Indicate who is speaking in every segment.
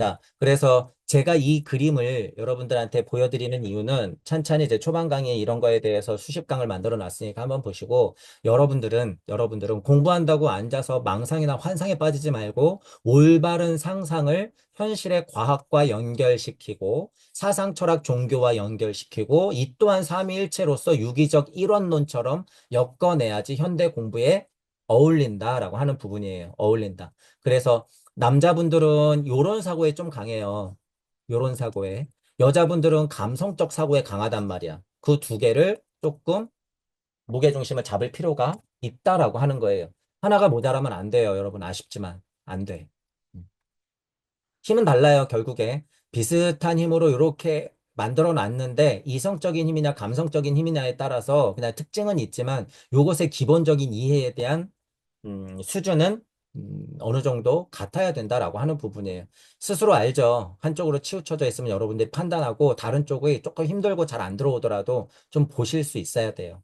Speaker 1: 자, 그래서 제가 이 그림을 여러분들한테 보여드리는 이유는 찬찬히 이제 초반 강의 이런 거에 대해서 수십 강을 만들어 놨으니까 한번 보시고 여러분들은 공부한다고 앉아서 망상이나 환상에 빠지지 말고 올바른 상상을 현실의 과학과 연결시키고 사상, 철학, 종교와 연결시키고 이 또한 삼위일체로서 유기적 일원론처럼 엮어내야지 현대 공부에 어울린다라고 하는 부분이에요. 어울린다. 그래서 남자분들은 요런 사고에 좀 강해요. 요런 사고에. 여자분들은 감성적 사고에 강하단 말이야. 그 두 개를 조금 무게중심을 잡을 필요가 있다라고 하는 거예요. 하나가 모자라면 안 돼요, 여러분. 아쉽지만. 안 돼. 힘은 달라요, 결국에. 비슷한 힘으로 이렇게 만들어 놨는데 이성적인 힘이냐 감성적인 힘이냐에 따라서 그냥 특징은 있지만 요것의 기본적인 이해에 대한 수준은 어느 정도 같아야 된다라고 하는 부분이에요. 스스로 알죠. 한쪽으로 치우쳐져 있으면 여러분들이 판단하고 다른 쪽이 조금 힘들고 잘 안 들어오더라도 좀 보실 수 있어야 돼요.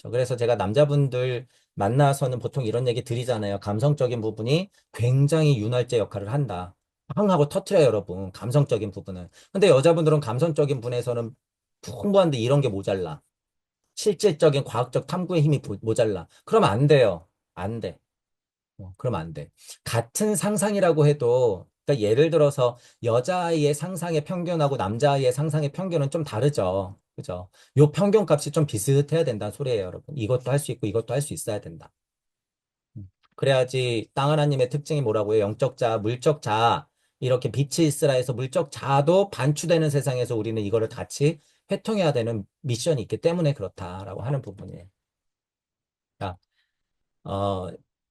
Speaker 1: 그래서 제가 남자분들 만나서는 보통 이런 얘기 드리잖아요. 감성적인 부분이 굉장히 윤활제 역할을 한다. 팡 하고 터트려요, 여러분. 감성적인 부분은. 근데 여자분들은 감성적인 분에서는 풍부한데 이런 게 모자라. 실질적인 과학적 탐구의 힘이 모자라. 그러면 안 돼요. 안 돼. 그러면 안 돼. 같은 상상이라고 해도, 그러니까 예를 들어서 여자아이의 상상의 편견하고 남자아이의 상상의 편견은 좀 다르죠. 그죠? 요 편견값이 좀 비슷해야 된다는 소리예요, 여러분. 이것도 할 수 있고 이것도 할 수 있어야 된다. 그래야지 땅 하나님의 특징이 뭐라고요? 영적 자, 물적 자, 이렇게 빛이 있으라 해서 물적 자도 반추되는 세상에서 우리는 이거를 같이 회통해야 되는 미션이 있기 때문에 그렇다라고 하는 부분이에요. 자, 어,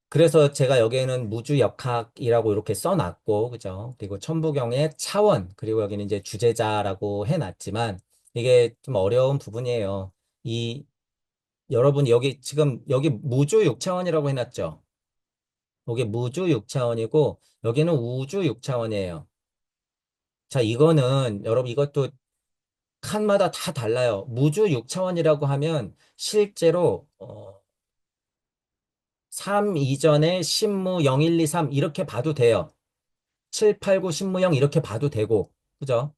Speaker 1: 그래서 제가 여기에는 무주역학이라고 이렇게 써놨고, 그죠? 그리고 천부경의 차원, 그리고 여기는 이제 주제자라고 해놨지만, 이게 좀 어려운 부분이에요. 여러분, 여기 지금, 여기 무주육차원이라고 해놨죠? 여기 무주육차원이고, 여기는 우주육차원이에요. 자, 이거는, 여러분, 이것도 칸마다 다 달라요. 무주육차원이라고 하면, 실제로, 3 이전에 신무 0, 1, 2, 3 이렇게 봐도 돼요. 7, 8, 9, 신무 0 이렇게 봐도 되고. 그죠?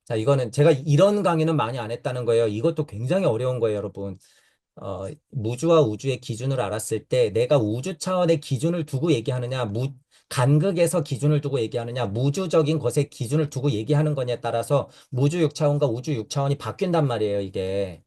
Speaker 1: 자, 이거는 제가 이런 강의는 많이 안 했다는 거예요. 이것도 굉장히 어려운 거예요, 여러분. 무주와 우주의 기준을 알았을 때 내가 우주 차원의 기준을 두고 얘기하느냐, 간극에서 기준을 두고 얘기하느냐, 무주적인 것에 기준을 두고 얘기하는 거냐에 따라서 무주 6차원과 우주 6차원이 바뀐단 말이에요, 이게.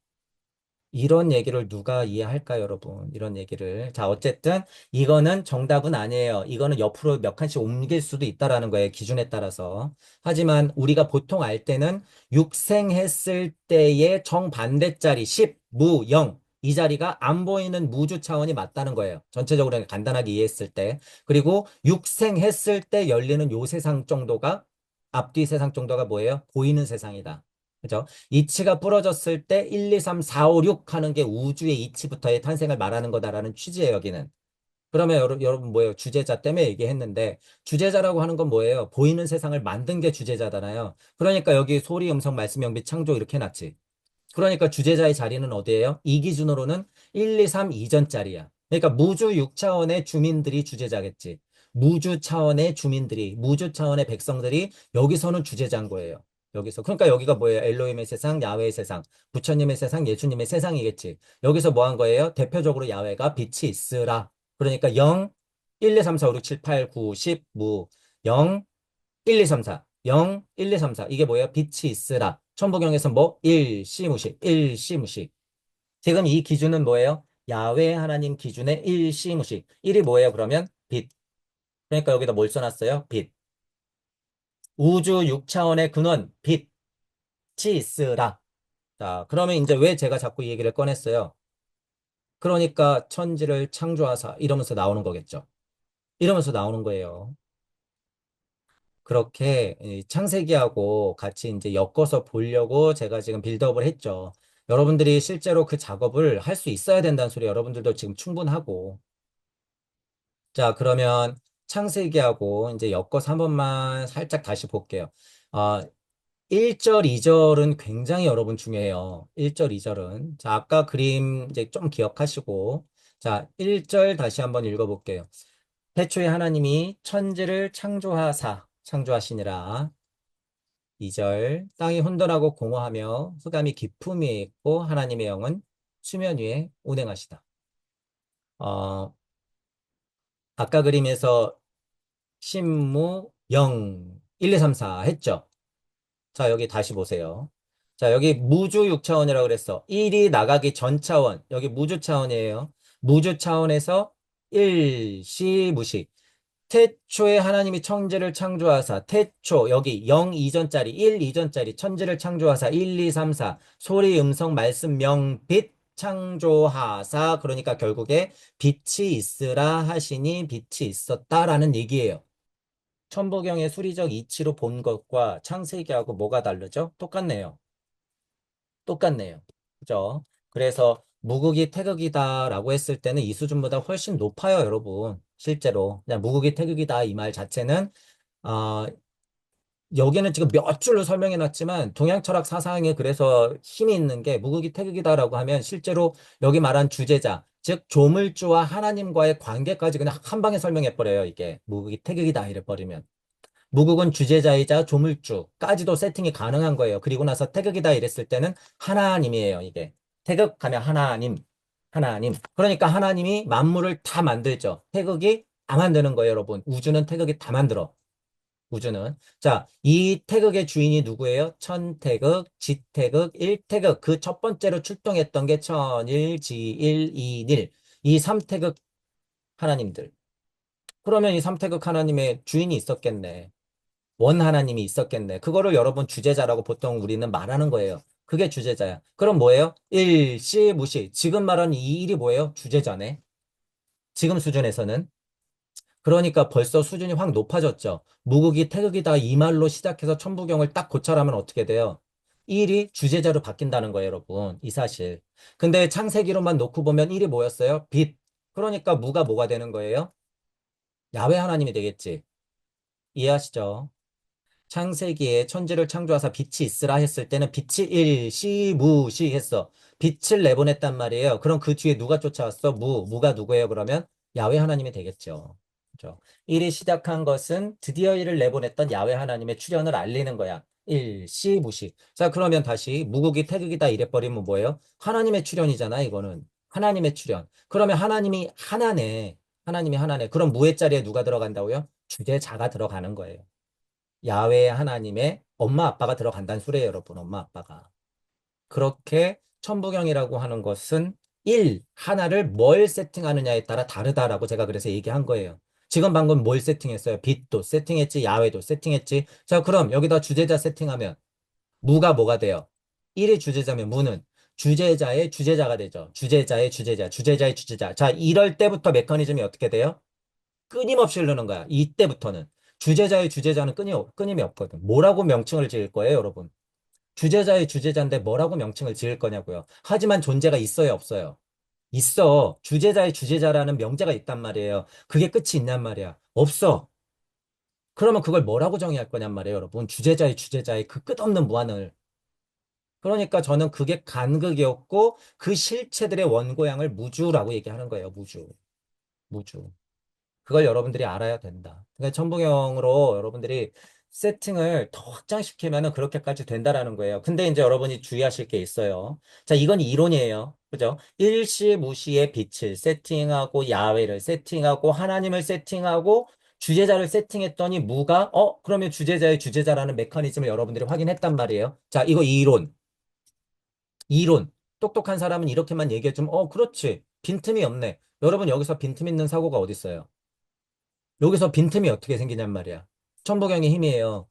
Speaker 1: 이런 얘기를 누가 이해할까요, 여러분? 이런 얘기를. 자, 어쨌든 이거는 정답은 아니에요. 이거는 옆으로 몇 칸씩 옮길 수도 있다라는 거예요, 기준에 따라서. 하지만 우리가 보통 알 때는 육생했을 때의 정반대 자리 10, 무, 0. 이 자리가 안 보이는 무주 차원이 맞다는 거예요. 전체적으로 간단하게 이해했을 때. 그리고 육생했을 때 열리는 요 세상 정도가 앞뒤 세상 정도가 뭐예요? 보이는 세상이다. 그죠? 이치가 부러졌을 때 1, 2, 3, 4, 5, 6 하는 게 우주의 이치부터의 탄생을 말하는 거다라는 취지예요, 여기는. 그러면 여러분 뭐예요? 주제자 때문에 얘기했는데 주제자라고 하는 건 뭐예요? 보이는 세상을 만든 게 주제자잖아요. 그러니까 여기 소리, 음성, 말씀, 연비, 창조 이렇게 해놨지. 그러니까 주제자의 자리는 어디예요? 이 기준으로는 1, 2, 3 이전 자리야. 그러니까 무주 6차원의 주민들이 주제자겠지. 무주 차원의 주민들이, 무주 차원의 백성들이 여기서는 주제자인 거예요. 여기서. 그러니까 여기가 뭐예요? 엘로힘의 세상, 야훼의 세상, 부처님의 세상, 예수님의 세상이겠지. 여기서 뭐 한 거예요? 대표적으로 야훼가 빛이 있으라. 그러니까 0, 1, 2, 3, 4, 5, 6, 7, 8, 9, 10, 무, 0, 1, 2, 3, 4. 0, 1, 2, 3, 4. 이게 뭐예요? 빛이 있으라. 천부경에서 뭐? 일시무식, 일시무식. 지금 이 기준은 뭐예요? 야훼 하나님 기준의 일시무식. 1이 뭐예요? 그러면 빛. 그러니까 여기다 뭘 써놨어요? 빛. 우주 6차원의 근원, 빛이 있으라. 자, 그러면 이제 왜 제가 자꾸 이 얘기를 꺼냈어요? 그러니까 천지를 창조하사 이러면서 나오는 거겠죠. 이러면서 나오는 거예요. 그렇게 이 창세기하고 같이 이제 엮어서 보려고 제가 지금 빌드업을 했죠. 여러분들이 실제로 그 작업을 할 수 있어야 된다는 소리 여러분들도 지금 충분하고. 자, 그러면 창세기하고 이제 엮어서 한 번만 살짝 다시 볼게요. 어, 1절, 2절은 굉장히 여러분 중요해요. 1절, 2절은. 자, 아까 그림 이제 좀 기억하시고. 자, 1절 다시 한번 읽어볼게요. 태초에 하나님이 천지를 창조하사 창조하시니라. 2절 땅이 혼돈하고 공허하며 흑암이 깊음 위에 있고 하나님의 영은 수면 위에 운행하시다. 어, 아까 그림에서 신무, 영, 1, 2, 3, 4 했죠? 자, 여기 다시 보세요. 자, 여기 무주 6차원이라고 그랬어. 1이 나가기 전 차원. 여기 무주 차원이에요. 무주 차원에서 일시무시. 태초에 하나님이 천지를 창조하사, 태초, 여기 0 이전짜리, 1 이전짜리, 천지를 창조하사, 1, 2, 3, 4, 소리, 음성, 말씀, 명, 빛, 창조하사, 그러니까 결국에 빛이 있으라 하시니 빛이 있었다라는 얘기예요. 천부경의 수리적 이치로 본 것과 창세기하고 뭐가 다르죠? 똑같네요. 똑같네요. 그죠? 그래서 무극이 태극이다라고 했을 때는 이 수준보다 훨씬 높아요, 여러분. 실제로. 그냥 무극이 태극이다 이 말 자체는 어, 여기는 지금 몇 줄로 설명해 놨지만 동양 철학 사상에 그래서 힘이 있는 게 무극이 태극이다라고 하면 실제로 여기 말한 주제자, 즉 조물주와 하나님과의 관계까지 그냥 한 방에 설명해 버려요, 이게. 무극이 태극이다 이래 버리면. 무국은 주제자이자 조물주까지도 세팅이 가능한 거예요. 그리고 나서 태극이다 이랬을 때는 하나님이에요, 이게. 태극하면 하나님, 하나님. 그러니까 하나님이 만물을 다 만들죠. 태극이 다 만드는 거예요, 여러분. 우주는 태극이 다 만들어. 우주는. 자, 이 태극의 주인이 누구예요? 천태극, 지태극, 일태극. 그 첫 번째로 출동했던 게 천일, 지일, 이일. 이 삼태극 하나님들. 그러면 이 삼태극 하나님의 주인이 있었겠네. 원 하나님이 있었겠네. 그거를 여러분 주제자라고 보통 우리는 말하는 거예요. 그게 주제자야. 그럼 뭐예요? 일시 무시. 지금 말하는 이 일이 뭐예요? 주제자네. 지금 수준에서는. 그러니까 벌써 수준이 확 높아졌죠. 무극이 태극이다 이 말로 시작해서 천부경을 딱 고찰하면 어떻게 돼요? 이 일이 주제자로 바뀐다는 거예요, 여러분. 이 사실. 근데 창세기로만 놓고 보면 일이 뭐였어요? 빛. 그러니까 무가 뭐가 되는 거예요? 야훼 하나님이 되겠지. 이해하시죠? 창세기에 천지를 창조하사 빛이 있으라 했을 때는 빛이 일시무시 했어. 빛을 내보냈단 말이에요. 그럼 그 뒤에 누가 쫓아왔어? 무가 누구예요? 그러면 야훼 하나님이 되겠죠. 그죠? 일이 시작한 것은 드디어 일을 내보냈던 야훼 하나님의 출현을 알리는 거야. 일시무시. 자, 그러면 다시 무국이 태극이다 이래버리면 뭐예요? 하나님의 출현이잖아, 이거는. 하나님의 출현. 그러면 하나님이 하나네. 하나님이 하나네. 그럼 무의 자리에 누가 들어간다고요? 주제자가 들어가는 거예요. 야훼 하나님의 엄마 아빠가 들어간다는 소리예요, 여러분. 엄마 아빠가. 그렇게 천부경이라고 하는 것은 하나를 뭘 세팅하느냐에 따라 다르다라고 제가 그래서 얘기한 거예요. 지금 방금 뭘 세팅했어요? 빛도 세팅했지, 야훼도 세팅했지. 자, 그럼 여기다 주제자 세팅하면 무가 뭐가 돼요? 1이 주제자면 무는 주제자의 주제자가 되죠. 주제자의 주제자, 주제자의 주제자. 자, 이럴 때부터 메커니즘이 어떻게 돼요? 끊임없이 흐르는 거야. 이때부터는. 주제자의 주제자는 끊임이 없거든. 뭐라고 명칭을 지을 거예요, 여러분? 주제자의 주제자인데 뭐라고 명칭을 지을 거냐고요. 하지만 존재가 있어요, 없어요? 있어. 주제자의 주제자라는 명제가 있단 말이에요. 그게 끝이 있냔 말이야. 없어. 그러면 그걸 뭐라고 정의할 거냔 말이에요, 여러분. 주제자의 주제자의 그 끝없는 무한을. 그러니까 저는 그게 간극이었고 그 실체들의 원고양을 무주라고 얘기하는 거예요, 무주. 무주. 그걸 여러분들이 알아야 된다. 그러니까 천부경으로 여러분들이 세팅을 더 확장시키면은 그렇게까지 된다라는 거예요. 근데 이제 여러분이 주의하실 게 있어요. 자, 이건 이론이에요. 그죠? 일시무시의 빛을 세팅하고 야훼를 세팅하고 하나님을 세팅하고 주제자를 세팅했더니 무가 그러면 주제자의 주제자라는 메커니즘을 여러분들이 확인했단 말이에요. 자, 이거 이론. 이론. 똑똑한 사람은 이렇게만 얘기해 주면 그렇지. 빈틈이 없네. 여러분 여기서 빈틈 있는 사고가 어디 있어요? 여기서 빈틈이 어떻게 생기냔 말이야. 천부경의 힘이에요.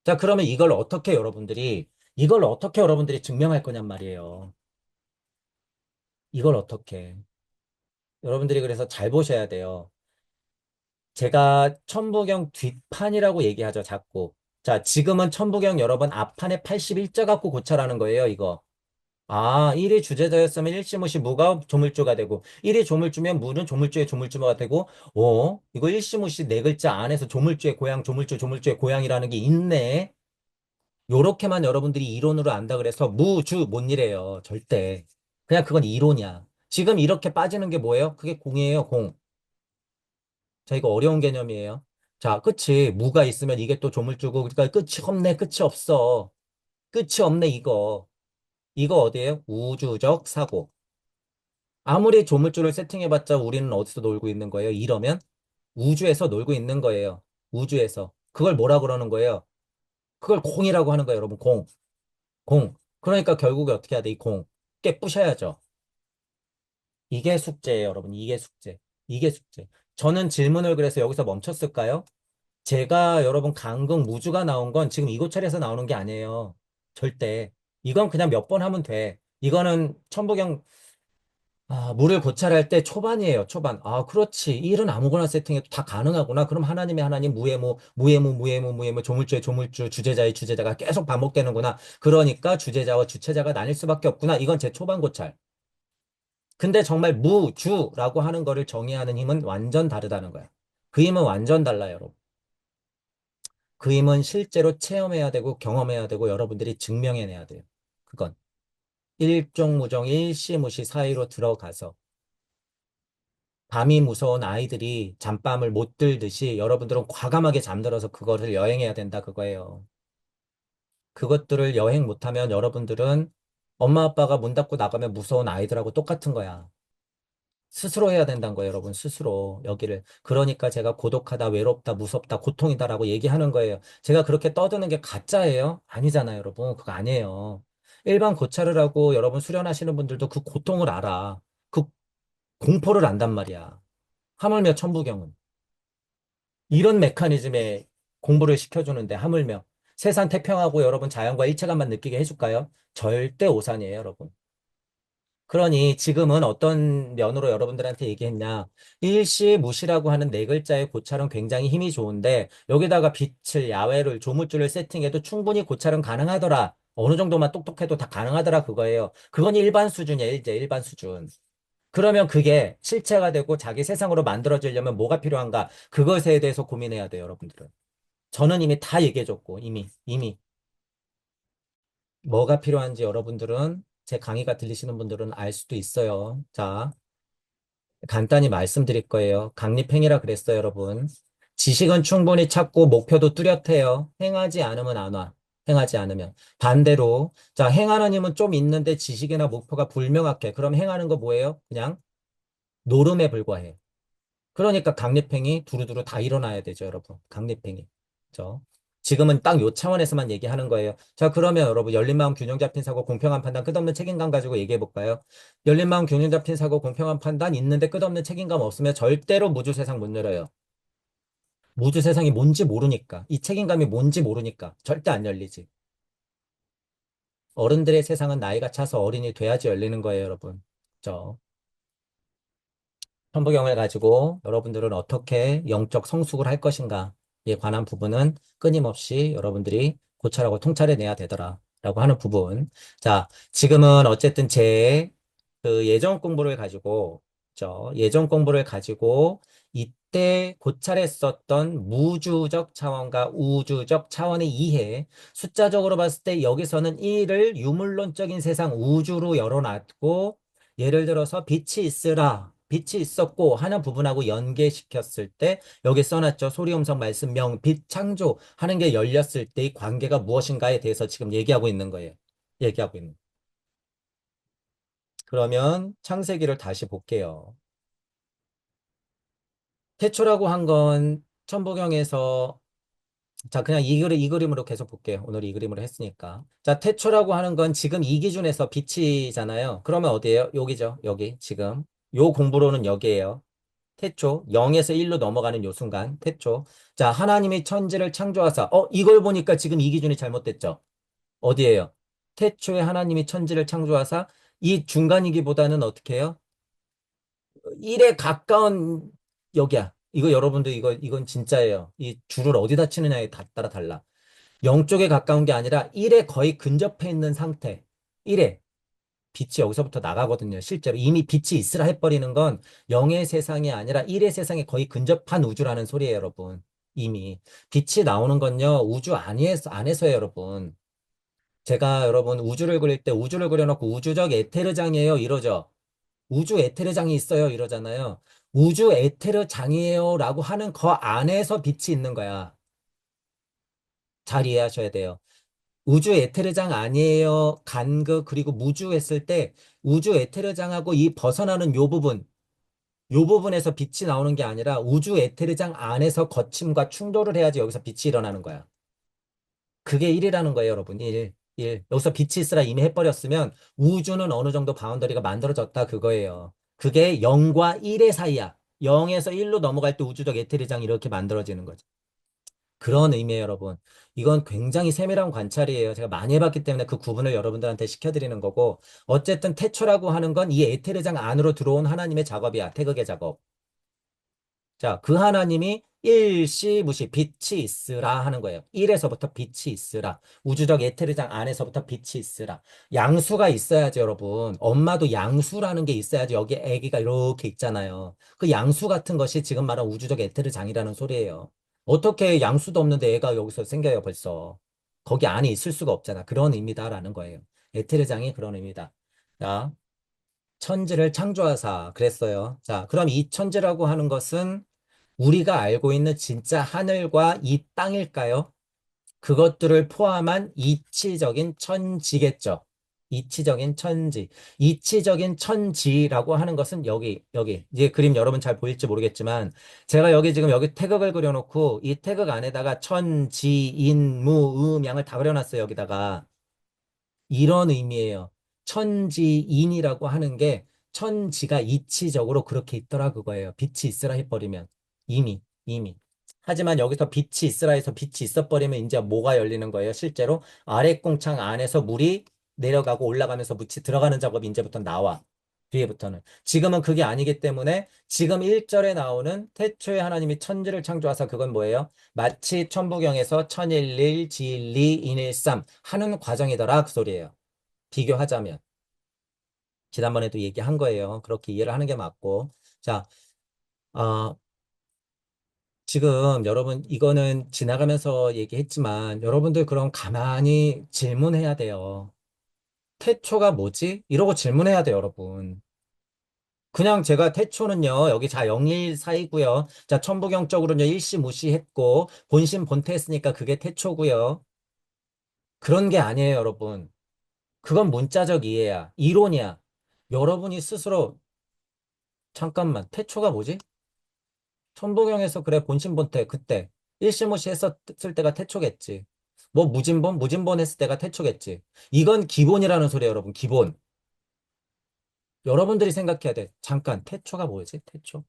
Speaker 1: 자, 그러면 이걸 어떻게 여러분들이 증명할 거냔 말이에요. 이걸 어떻게. 여러분들이 그래서 잘 보셔야 돼요. 제가 천부경 뒷판이라고 얘기하죠, 자꾸. 자, 지금은 천부경 여러분 앞판에 81자 갖고 고찰하는 거예요, 이거. 아, 1이 주제자였으면 일시무시 무가 조물주가 되고, 1이 조물주면 무는 조물주의 조물주가 되고, 이거 일시무시 네 글자 안에서 조물주의 고향, 조물주의 고향이라는 게 있네. 요렇게만 여러분들이 이론으로 안다 그래서 무주 못 이래요. 절대. 그냥 그건 이론이야. 지금 이렇게 빠지는 게 뭐예요? 그게 공이에요, 공. 자, 이거 어려운 개념이에요. 자, 그치. 무가 있으면 이게 또 조물주고, 그러니까 끝이 없네, 끝이 없어. 끝이 없네, 이거. 이거 어디에요? 우주적 사고. 아무리 조물주를 세팅해봤자 우리는 어디서 놀고 있는 거예요? 이러면 우주에서 놀고 있는 거예요. 우주에서. 그걸 뭐라 그러는 거예요? 그걸 공이라고 하는 거예요, 여러분. 공. 공. 그러니까 결국에 어떻게 해야 돼? 이 공. 깨부셔야죠. 이게 숙제예요, 여러분. 이게 숙제. 이게 숙제. 저는 질문을 그래서 여기서 멈췄을까요? 제가 여러분 강릉 무주가 나온 건 지금 이곳철에서 나오는 게 아니에요. 절대. 이건 그냥 몇 번 하면 돼. 이거는 천부경 물을 고찰할 때 초반이에요. 초반. 아, 그렇지. 이 일은 아무거나 세팅해도 다 가능하구나. 그럼 하나님의 하나님 무해무, 무해무, 무해무, 무해무, 조물주의 조물주, 주제자의 주제자가 계속 반복되는구나. 그러니까 주제자와 주체자가 나뉠 수밖에 없구나. 이건 제 초반 고찰. 근데 정말 무주라고 하는 거를 정의하는 힘은 완전 다르다는 거야. 그 힘은 완전 달라요, 여러분. 그 힘은 실제로 체험해야 되고 경험해야 되고 여러분들이 증명해내야 돼요. 그건 일종무종 일시무시 사이로 들어가서 밤이 무서운 아이들이 잠밤을 못 들듯이 여러분들은 과감하게 잠들어서 그거를 여행해야 된다 그거예요. 그것들을 여행 못하면 여러분들은 엄마 아빠가 문 닫고 나가면 무서운 아이들하고 똑같은 거야. 스스로 해야 된다는 거예요, 여러분. 스스로 여기를. 그러니까 제가 고독하다, 외롭다, 무섭다, 고통이다라고 얘기하는 거예요. 제가 그렇게 떠드는 게 가짜예요? 아니잖아요, 여러분. 그거 아니에요. 일반 고찰을 하고 여러분 수련하시는 분들도 그 고통을 알아. 그 공포를 안단 말이야. 하물며 천부경은. 이런 메커니즘에 공부를 시켜주는데 하물며 세상 태평하고 여러분 자연과 일체감만 느끼게 해줄까요? 절대 오산이에요, 여러분. 그러니 지금은 어떤 면으로 여러분들한테 얘기했냐. 일시무시라고 하는 네 글자의 고찰은 굉장히 힘이 좋은데 여기다가 빛을, 야외를, 조물주를 세팅해도 충분히 고찰은 가능하더라. 어느 정도만 똑똑해도 다 가능하더라 그거예요. 그건 일반 수준이에요, 이제 일반 수준. 그러면 그게 실체가 되고 자기 세상으로 만들어지려면 뭐가 필요한가? 그것에 대해서 고민해야 돼요, 여러분들은. 저는 이미 다 얘기해줬고, 이미. 뭐가 필요한지 여러분들은 제 강의가 들리시는 분들은 알 수도 있어요. 자, 간단히 말씀드릴 거예요. 강립행위라 그랬어요, 여러분. 지식은 충분히 찾고 목표도 뚜렷해요. 행하지 않으면 안 와. 행하지 않으면. 반대로, 자, 행하는 힘은 좀 있는데 지식이나 목표가 불명확해. 그럼 행하는 거 뭐예요? 그냥 노름에 불과해. 그러니까 강립행위 두루두루 다 일어나야 되죠, 여러분. 강립행위. 그죠? 지금은 딱 요 차원에서만 얘기하는 거예요. 자, 그러면 여러분, 열린 마음 균형 잡힌 사고, 공평한 판단, 끝없는 책임감 가지고 얘기해 볼까요? 열린 마음 균형 잡힌 사고, 공평한 판단 있는데 끝없는 책임감 없으면 절대로 무주 세상 못 열어요. 무주 세상이 뭔지 모르니까. 이 책임감이 뭔지 모르니까. 절대 안 열리지. 어른들의 세상은 나이가 차서 어린이 돼야지 열리는 거예요, 여러분. 그죠? 천부경을 가지고 여러분들은 어떻게 영적 성숙을 할 것인가에 관한 부분은 끊임없이 여러분들이 고찰하고 통찰해내야 되더라. 라고 하는 부분. 자, 지금은 어쨌든 제 그 예전 공부를 가지고, 예전 공부를 가지고 이때 고찰했었던 무주적 차원과 우주적 차원의 이해, 숫자적으로 봤을 때 여기서는 이를 유물론적인 세상 우주로 열어놨고, 예를 들어서 빛이 있으라. 빛이 있었고 하는 부분하고 연계시켰을 때 여기 써놨죠. 소리음성 말씀 명, 빛 창조 하는 게 열렸을 때의 관계가 무엇인가에 대해서 지금 얘기하고 있는 거예요. 얘기하고 있는. 그러면 창세기를 다시 볼게요. 태초라고 한 건 천부경에서 자, 그냥 이 그림으로 계속 볼게요. 오늘 이 그림으로 했으니까. 자, 태초라고 하는 건 지금 이 기준에서 빛이잖아요. 그러면 어디예요? 여기죠. 여기, 지금. 요 공부로는 여기에요. 태초, 0에서 1로 넘어가는 요 순간, 태초. 자, 하나님이 천지를 창조하사, 이걸 보니까 지금 이 기준이 잘못됐죠? 어디예요? 태초에 하나님이 천지를 창조하사, 이 중간이기보다는 어떻게 해요? 1에 가까운 여기야. 이거 여러분들 이건 진짜예요. 이 줄을 어디다 치느냐에 따라 달라. 0 쪽에 가까운 게 아니라 1에 거의 근접해 있는 상태. 1에. 빛이 여기서부터 나가거든요. 실제로 이미 빛이 있으라 해버리는 건 0의 세상이 아니라 1의 세상에 거의 근접한 우주라는 소리예요, 여러분. 이미. 빛이 나오는 건요, 우주 안에서예요, 여러분. 제가 여러분 우주를 그릴 때 우주를 그려놓고 우주적 에테르장이에요, 이러죠. 우주 에테르장이 있어요, 이러잖아요. 우주 에테르장이에요라고 하는 거 안에서 빛이 있는 거야. 잘 이해하셔야 돼요. 우주 에테르장 아니에요. 간극 그리고 무주 했을 때 우주 에테르장하고 이 벗어나는 요 부분에서 빛이 나오는 게 아니라 우주 에테르장 안에서 거침과 충돌을 해야지 여기서 빛이 일어나는 거야. 그게 1이라는 거예요, 여러분. 1. 1. 여기서 빛이 있으라 이미 해버렸으면 우주는 어느 정도 바운더리가 만들어졌다 그거예요. 그게 0과 1의 사이야. 0에서 1로 넘어갈 때 우주적 에테르장이 이렇게 만들어지는 거죠. 그런 의미예요, 여러분. 이건 굉장히 세밀한 관찰이에요. 제가 많이 해봤기 때문에 그 구분을 여러분들한테 시켜드리는 거고, 어쨌든 태초라고 하는 건 이 에테르장 안으로 들어온 하나님의 작업이야. 태극의 작업. 자, 그 하나님이 일시무시 빛이 있으라 하는 거예요. 1에서부터 빛이 있으라. 우주적 에테르장 안에서부터 빛이 있으라. 양수가 있어야지, 여러분. 엄마도 양수라는 게 있어야지 여기 아기가 이렇게 있잖아요. 그 양수 같은 것이 지금 말한 우주적 에테르장이라는 소리예요. 어떻게 양수도 없는데 애가 여기서 생겨요, 벌써. 거기 안에 있을 수가 없잖아. 그런 의미다라는 거예요. 에테르장이 그런 의미다. 자, 천지를 창조하사 그랬어요. 자, 그럼 이 천지라고 하는 것은 우리가 알고 있는 진짜 하늘과 이 땅일까요? 그것들을 포함한 이치적인 천지겠죠. 이치적인 천지. 이치적인 천지라고 하는 것은 여기. 이제 그림 여러분 잘 보일지 모르겠지만, 제가 여기 지금 여기 태극을 그려놓고, 이 태극 안에다가 천지, 인, 무, 양을 다 그려놨어요, 여기다가. 이런 의미예요. 천지인이라고 하는 게 천지가 이치적으로 그렇게 있더라 그거예요. 빛이 있으라 해버리면 이미. 하지만 여기서 빛이 있으라 해서 빛이 있어버리면 이제 뭐가 열리는 거예요? 실제로 아래 공창 안에서 물이 내려가고 올라가면서 물이 들어가는 작업이 이제부터 나와. 뒤에부터는. 지금은 그게 아니기 때문에 지금 1절에 나오는 태초에 하나님이 천지를 창조하사 그건 뭐예요? 마치 천부경에서 천일일, 지일리, 인일삼 하는 과정이더라 그 소리예요. 비교하자면. 지난번에도 얘기한 거예요. 그렇게 이해를 하는 게 맞고. 자, 어, 지금 여러분, 이거는 지나가면서 얘기했지만, 여러분들 그럼 가만히 질문해야 돼요. 태초가 뭐지? 이러고 질문해야 돼요, 여러분. 그냥 제가 태초는요, 여기 자, 0일 사이고요. 자, 천부경적으로는요, 일시무시했고, 본심 본태했으니까 그게 태초고요. 그런 게 아니에요, 여러분. 그건 문자적 이해야. 이론이야. 여러분이 스스로 잠깐만, 태초가 뭐지? 천부경에서 그래, 본심본태, 그때. 일시무시 했었을 때가 태초겠지. 뭐, 무진본 했을 때가 태초겠지. 이건 기본이라는 소리예요, 여러분, 기본. 여러분들이 생각해야 돼. 잠깐, 태초가 뭐지? 태초?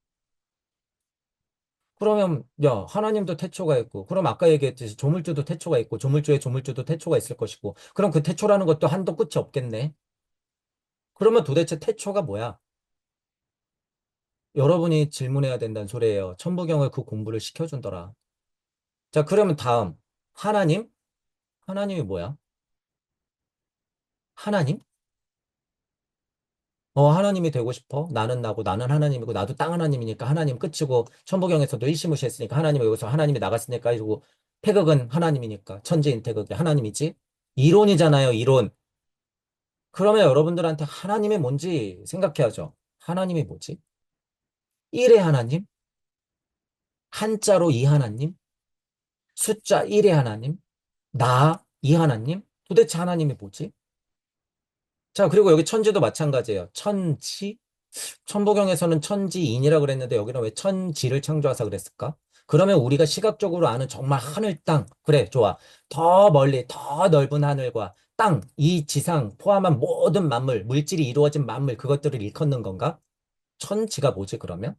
Speaker 1: 그러면, 야, 하나님도 태초가 있고, 그럼 아까 얘기했듯이 조물주도 태초가 있고, 조물주의 조물주도 태초가 있을 것이고, 그럼 그 태초라는 것도 한도 끝이 없겠네. 그러면 도대체 태초가 뭐야? 여러분이 질문해야 된다는 소리예요. 천부경을 그 공부를 시켜준더라. 자, 그러면 다음. 하나님? 하나님이 뭐야? 하나님? 하나님이 되고 싶어? 나는 나고, 나는 하나님이고, 나도 땅 하나님이니까 하나님 끝이고, 천부경에서도 일시무시했으니까 하나님이 여기서 하나님이 나갔으니까, 그리고 태극은 하나님이니까, 천지인 태극이 하나님이지? 이론이잖아요, 이론. 그러면 여러분들한테 하나님이 뭔지 생각해야죠. 하나님이 뭐지? 1의 하나님? 한자로 이 하나님? 숫자 1의 하나님? 이 하나님? 도대체 하나님이 뭐지? 자, 그리고 여기 천지도 마찬가지예요. 천지? 천부경에서는 천지인이라고 그랬는데 여기는 왜 천지를 창조하사 그랬을까? 그러면 우리가 시각적으로 아는 정말 하늘, 땅. 그래, 좋아. 더 멀리, 더 넓은 하늘과 땅, 이 지상 포함한 모든 만물, 물질이 이루어진 만물, 그것들을 일컫는 건가? 천지가 뭐지, 그러면?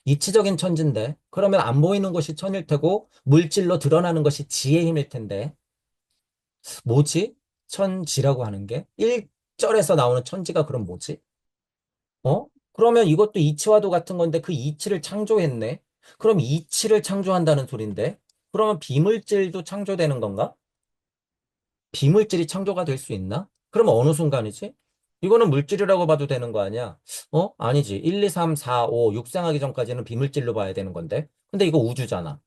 Speaker 1: 이치적인 천지인데, 그러면 안 보이는 것이 천일 테고, 물질로 드러나는 것이 지의 힘일 텐데, 뭐지? 천지라고 하는 게? 1절에서 나오는 천지가 그럼 뭐지? 그러면 이것도 이치와도 같은 건데 그 이치를 창조했네? 그럼 이치를 창조한다는 소린데? 그러면 비물질도 창조되는 건가? 비물질이 창조가 될 수 있나? 그러면 어느 순간이지? 이거는 물질이라고 봐도 되는 거 아니야? 아니지. 1, 2, 3, 4, 5, 6 생하기 전까지는 비물질로 봐야 되는 건데. 근데 이거 우주잖아.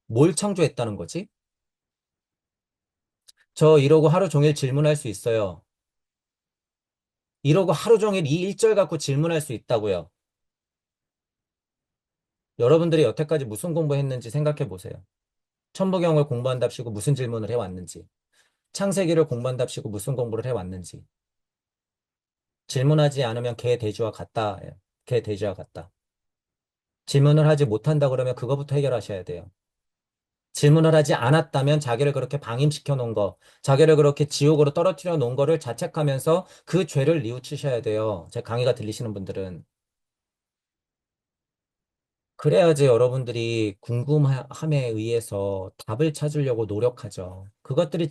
Speaker 1: 뭘 창조했다는 거지? 저 이러고 하루 종일 질문할 수 있어요. 이러고 하루 종일 이 1절 갖고 질문할 수 있다고요. 여러분들이 여태까지 무슨 공부했는지 생각해 보세요. 천부경을 공부한답시고 무슨 질문을 해왔는지, 창세기를 공부한답시고 무슨 공부를 해왔는지. 질문하지 않으면 개 돼지와 같다. 개 돼지와 같다. 질문을 하지 못한다 그러면 그거부터 해결하셔야 돼요. 질문을 하지 않았다면 자기를 그렇게 방임시켜 놓은 거, 자기를 그렇게 지옥으로 떨어뜨려 놓은 거를 자책하면서 그 죄를 뉘우치셔야 돼요. 제 강의가 들리시는 분들은. 그래야지 여러분들이 궁금함에 의해서 답을 찾으려고 노력하죠. 그것들이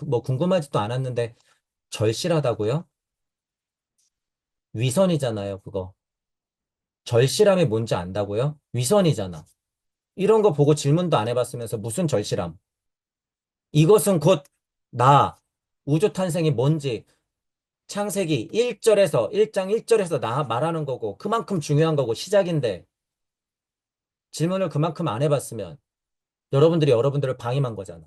Speaker 1: 뭐 궁금하지도 않았는데 절실하다고요? 위선이잖아요, 그거. 절실함이 뭔지 안다고요? 위선이잖아. 이런 거 보고 질문도 안 해봤으면서 무슨 절실함? 이것은 곧 나, 우주 탄생이 뭔지 창세기 1절에서 1장 1절에서 나 말하는 거고 그만큼 중요한 거고 시작인데 질문을 그만큼 안 해봤으면 여러분들이 여러분들을 방임한 거잖아.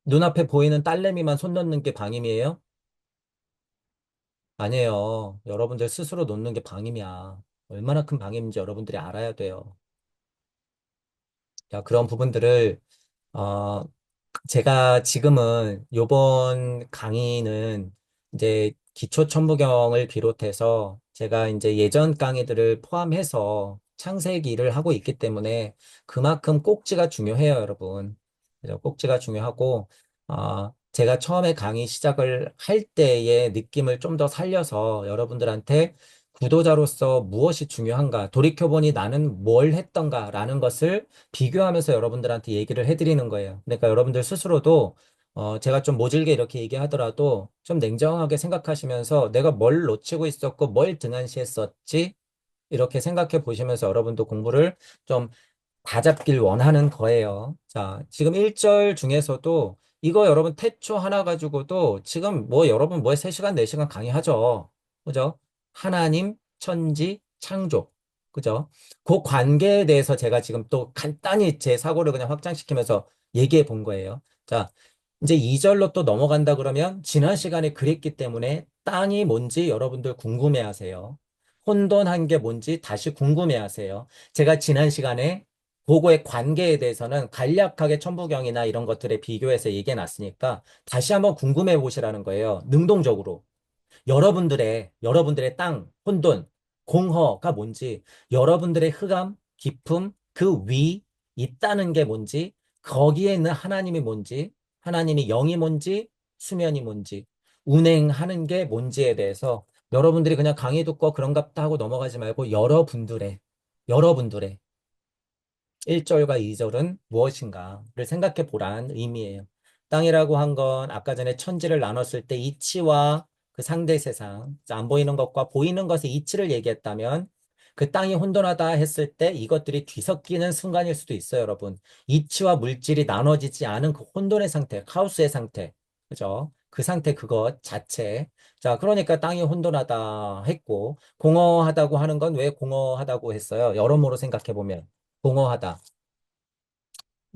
Speaker 1: 눈앞에 보이는 딸내미만 손 놓는 게 방임이에요? 아니에요. 여러분들 스스로 놓는 게 방임이야. 얼마나 큰 방임인지 여러분들이 알아야 돼요. 자, 그런 부분들을 어, 제가 지금은 요번 강의는 이제 기초천부경을 비롯해서 제가 이제 예전 강의들을 포함해서 창세기를 하고 있기 때문에 그만큼 꼭지가 중요해요, 여러분. 그래서 꼭지가 중요하고, 제가 처음에 강의 시작을 할 때의 느낌을 좀 더 살려서 여러분들한테 구도자로서 무엇이 중요한가, 돌이켜보니 나는 뭘 했던가라는 것을 비교하면서 여러분들한테 얘기를 해드리는 거예요. 그러니까 여러분들 스스로도 제가 좀 모질게 이렇게 얘기하더라도 좀 냉정하게 생각하시면서 내가 뭘 놓치고 있었고 뭘 등한시했었지 이렇게 생각해 보시면서 여러분도 공부를 좀 다잡길 원하는 거예요. 자, 지금 1절 중에서도 이거 여러분 태초 하나 가지고도 지금 뭐 여러분 뭐 3시간, 4시간 강의하죠. 그죠? 하나님, 천지, 창조. 그죠? 그 관계에 대해서 제가 지금 또 간단히 제 사고를 그냥 확장시키면서 얘기해 본 거예요. 자, 이제 2절로 또 넘어간다 그러면 지난 시간에 그랬기 때문에 땅이 뭔지 여러분들 궁금해 하세요. 혼돈한 게 뭔지 다시 궁금해 하세요. 제가 지난 시간에 그거의 관계에 대해서는 간략하게 천부경이나 이런 것들에 비교해서 얘기해 놨으니까 다시 한번 궁금해 보시라는 거예요. 능동적으로. 여러분들의 땅, 혼돈, 공허가 뭔지, 여러분들의 흑암, 깊음, 그 위, 있다는 게 뭔지, 거기에 있는 하나님이 뭔지, 하나님이 영이 뭔지, 수면이 뭔지, 운행하는 게 뭔지에 대해서 여러분들이 그냥 강의 듣고 그런갑다 하고 넘어가지 말고 여러분들의 1절과 2절은 무엇인가를 생각해 보라는 의미예요. 땅이라고 한 건 아까 전에 천지를 나눴을 때 이치와 그 상대 세상, 안 보이는 것과 보이는 것의 이치를 얘기했다면 그 땅이 혼돈하다 했을 때 이것들이 뒤섞이는 순간일 수도 있어요, 여러분. 이치와 물질이 나눠지지 않은 그 혼돈의 상태, 카오스의 상태. 그죠? 그 상태 그것 자체. 자, 그러니까 땅이 혼돈하다 했고 공허하다고 하는 건 왜 공허하다고 했어요? 여러모로 생각해 보면. 공허하다.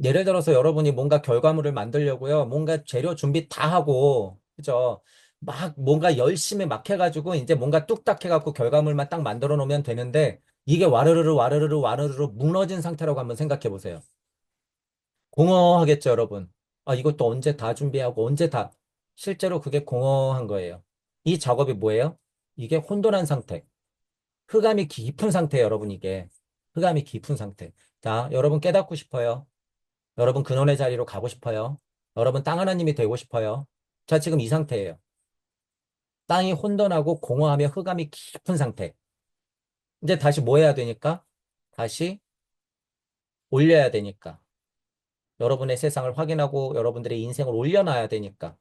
Speaker 1: 예를 들어서 여러분이 뭔가 결과물을 만들려고요. 뭔가 재료 준비 다 하고, 그죠? 막 뭔가 열심히 막 해가지고 이제 뭔가 뚝딱 해갖고 결과물만 딱 만들어 놓으면 되는데 이게 와르르르 와르르르 와르르르 무너진 상태라고 한번 생각해 보세요. 공허하겠죠, 여러분? 아, 이것도 언제 다 준비하고 언제 다. 실제로 그게 공허한 거예요. 이 작업이 뭐예요? 이게 혼돈한 상태. 흑암이 깊은 상태예요, 여러분, 이게. 흑암이 깊은 상태. 자, 여러분 깨닫고 싶어요. 여러분 근원의 자리로 가고 싶어요. 여러분 땅 하나님이 되고 싶어요. 자, 지금 이 상태예요. 땅이 혼돈하고 공허하며 흑암이 깊은 상태. 이제 다시 뭐 해야 되니까? 다시 올려야 되니까. 여러분의 세상을 확인하고 여러분들의 인생을 올려놔야 되니까.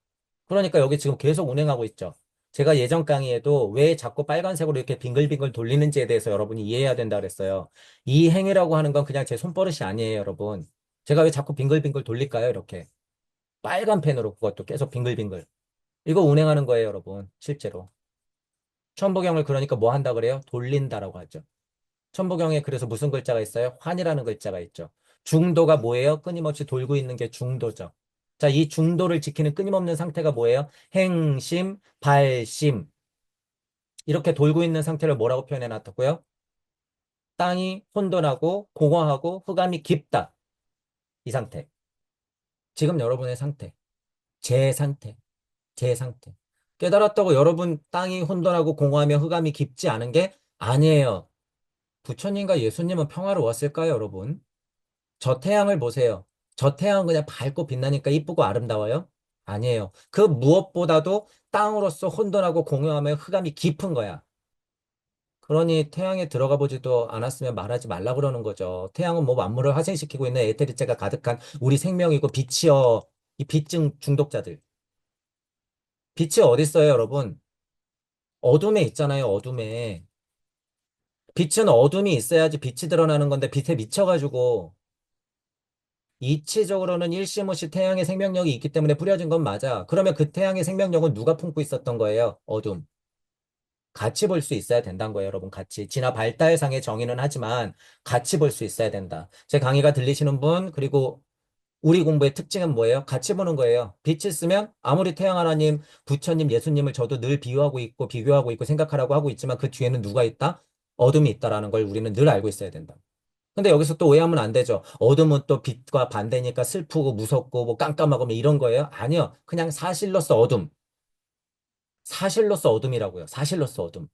Speaker 1: 그러니까 여기 지금 계속 운행하고 있죠. 제가 예전 강의에도 왜 자꾸 빨간색으로 이렇게 빙글빙글 돌리는지에 대해서 여러분이 이해해야 된다 그랬어요. 이 행위라고 하는 건 그냥 제 손버릇이 아니에요, 여러분. 제가 왜 자꾸 빙글빙글 돌릴까요, 이렇게? 빨간 펜으로 그것도 계속 빙글빙글. 이거 운행하는 거예요, 여러분. 실제로. 천부경을 그러니까 뭐 한다 그래요? 돌린다라고 하죠. 천부경에 그래서 무슨 글자가 있어요? 환이라는 글자가 있죠. 중도가 뭐예요? 끊임없이 돌고 있는 게 중도죠. 자, 이 중도를 지키는 끊임없는 상태가 뭐예요? 행심, 발심. 이렇게 돌고 있는 상태를 뭐라고 표현해 놨다고요? 땅이 혼돈하고 공허하고 흑암이 깊다. 이 상태. 지금 여러분의 상태. 제 상태. 제 상태. 깨달았다고 여러분 땅이 혼돈하고 공허하며 흑암이 깊지 않은 게 아니에요. 부처님과 예수님은 평화로웠을까요, 여러분? 저 태양을 보세요. 저 태양은 그냥 밝고 빛나니까 이쁘고 아름다워요? 아니에요. 그 무엇보다도 땅으로서 혼돈하고 공허하며 흑암이 깊은 거야. 그러니 태양에 들어가 보지도 않았으면 말하지 말라 그러는 거죠. 태양은 뭐 만물을 화생시키고 있는 에테리체가 가득한 우리 생명이고 빛이여. 이 빛증 중독자들. 빛이 어디 있어요, 여러분? 어둠에 있잖아요, 어둠에. 빛은 어둠이 있어야지 빛이 드러나는 건데 빛에 미쳐가지고 이치적으로는 일시무시 태양의 생명력이 있기 때문에 뿌려진 건 맞아. 그러면 그 태양의 생명력은 누가 품고 있었던 거예요? 어둠. 같이 볼 수 있어야 된다는 거예요, 여러분. 같이. 진화 발달상의 정의는 하지만 같이 볼 수 있어야 된다. 제 강의가 들리시는 분, 그리고 우리 공부의 특징은 뭐예요? 같이 보는 거예요. 빛이 있으면 아무리 태양 하나님, 부처님, 예수님을 저도 늘 비유하고 있고 비교하고 있고 생각하라고 하고 있지만 그 뒤에는 누가 있다? 어둠이 있다라는 걸 우리는 늘 알고 있어야 된다. 근데 여기서 또 오해하면 안 되죠. 어둠은 또 빛과 반대니까 슬프고 무섭고 뭐 깜깜하고 뭐 이런 거예요? 아니요. 그냥 사실로서 어둠. 사실로서 어둠이라고요. 사실로서 어둠.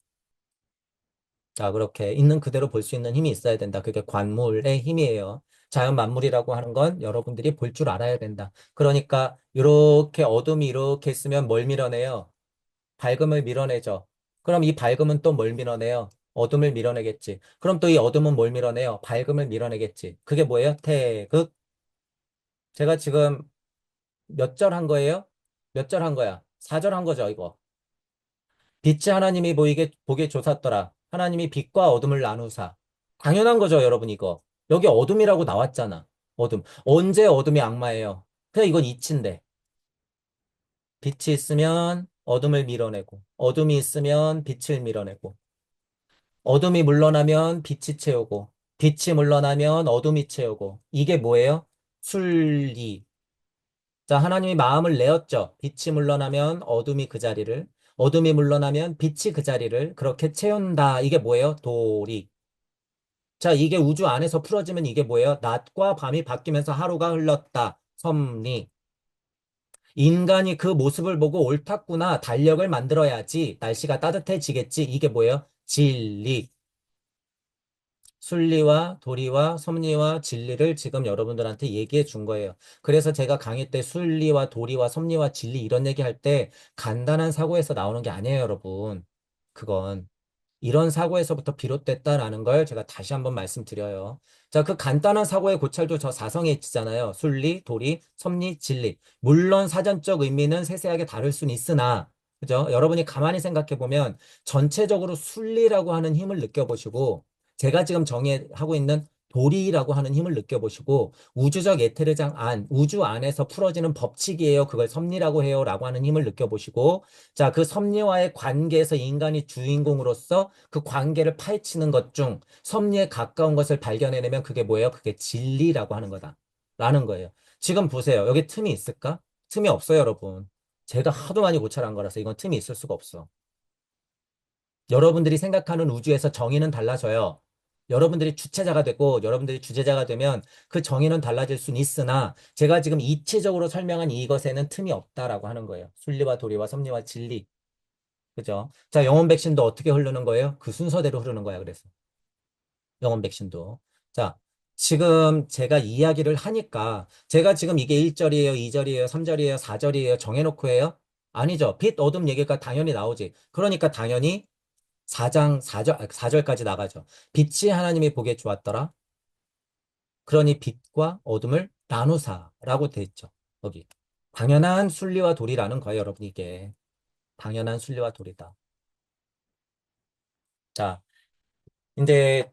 Speaker 1: 자, 그렇게 있는 그대로 볼 수 있는 힘이 있어야 된다. 그게 관물의 힘이에요. 자연 만물이라고 하는 건 여러분들이 볼 줄 알아야 된다. 그러니까 이렇게 어둠이 이렇게 있으면 뭘 밀어내요? 밝음을 밀어내죠. 그럼 이 밝음은 또 뭘 밀어내요? 어둠을 밀어내겠지. 그럼 또 이 어둠은 뭘 밀어내요? 밝음을 밀어내겠지. 그게 뭐예요? 태극. 제가 지금 몇 절 한 거예요? 몇 절 한 거야? 4절 한 거죠, 이거. 빛이 하나님이 보게 조샀더라. 하나님이 빛과 어둠을 나누사. 당연한 거죠, 여러분, 이거. 여기 어둠이라고 나왔잖아. 어둠. 언제 어둠이 악마예요? 그냥 이건 이치인데. 빛이 있으면 어둠을 밀어내고, 어둠이 있으면 빛을 밀어내고, 어둠이 물러나면 빛이 채우고, 빛이 물러나면 어둠이 채우고, 이게 뭐예요? 순리. 자, 하나님이 마음을 내었죠. 빛이 물러나면 어둠이 그 자리를, 어둠이 물러나면 빛이 그 자리를 그렇게 채운다. 이게 뭐예요? 도리. 자, 이게 우주 안에서 풀어지면 이게 뭐예요? 낮과 밤이 바뀌면서 하루가 흘렀다. 섭리. 인간이 그 모습을 보고 옳았구나. 달력을 만들어야지. 날씨가 따뜻해지겠지. 이게 뭐예요? 진리. 순리와 도리와 섭리와 진리를 지금 여러분들한테 얘기해 준 거예요. 그래서 제가 강의 때 순리와 도리와 섭리와 진리 이런 얘기 할 때 간단한 사고에서 나오는 게 아니에요, 여러분. 그건. 이런 사고에서부터 비롯됐다라는 걸 제가 다시 한번 말씀드려요. 자, 그 간단한 사고의 고찰도 저 사성에 있잖아요. 순리, 도리, 섭리, 진리. 물론 사전적 의미는 세세하게 다를 수는 있으나, 그죠? 여러분이 가만히 생각해 보면 전체적으로 순리라고 하는 힘을 느껴보시고, 제가 지금 정의하고 있는 도리라고 하는 힘을 느껴보시고, 우주적 에테르장 안, 우주 안에서 풀어지는 법칙이에요. 그걸 섭리라고 해요. 라고 하는 힘을 느껴보시고, 자, 그 섭리와의 관계에서 인간이 주인공으로서 그 관계를 파헤치는 것 중 섭리에 가까운 것을 발견해내면 그게 뭐예요? 그게 진리라고 하는 거다. 라는 거예요. 지금 보세요. 여기 틈이 있을까? 틈이 없어요, 여러분. 제가 하도 많이 고찰한 거라서 이건 틈이 있을 수가 없어. 여러분들이 생각하는 우주에서 정의는 달라져요. 여러분들이 주체자가 되고 여러분들이 주제자가 되면 그 정의는 달라질 수는 있으나 제가 지금 이치적으로 설명한 이것에는 틈이 없다라고 하는 거예요. 순리와 도리와 섭리와 진리. 그죠? 자, 영혼 백신도 어떻게 흐르는 거예요? 그 순서대로 흐르는 거야, 그래서. 영혼 백신도. 자, 지금 제가 이야기를 하니까, 제가 지금 이게 1절이에요, 2절이에요, 3절이에요, 4절이에요, 정해놓고 해요? 아니죠. 빛, 어둠 얘기가 당연히 나오지. 그러니까 당연히 4장, 4절까지 나가죠. 빛이 하나님이 보기에 좋았더라. 그러니 빛과 어둠을 나누사라고 돼 있죠. 여기. 당연한 순리와 도리라는 거예요, 여러분, 이게. 당연한 순리와 도리다. 자, 이제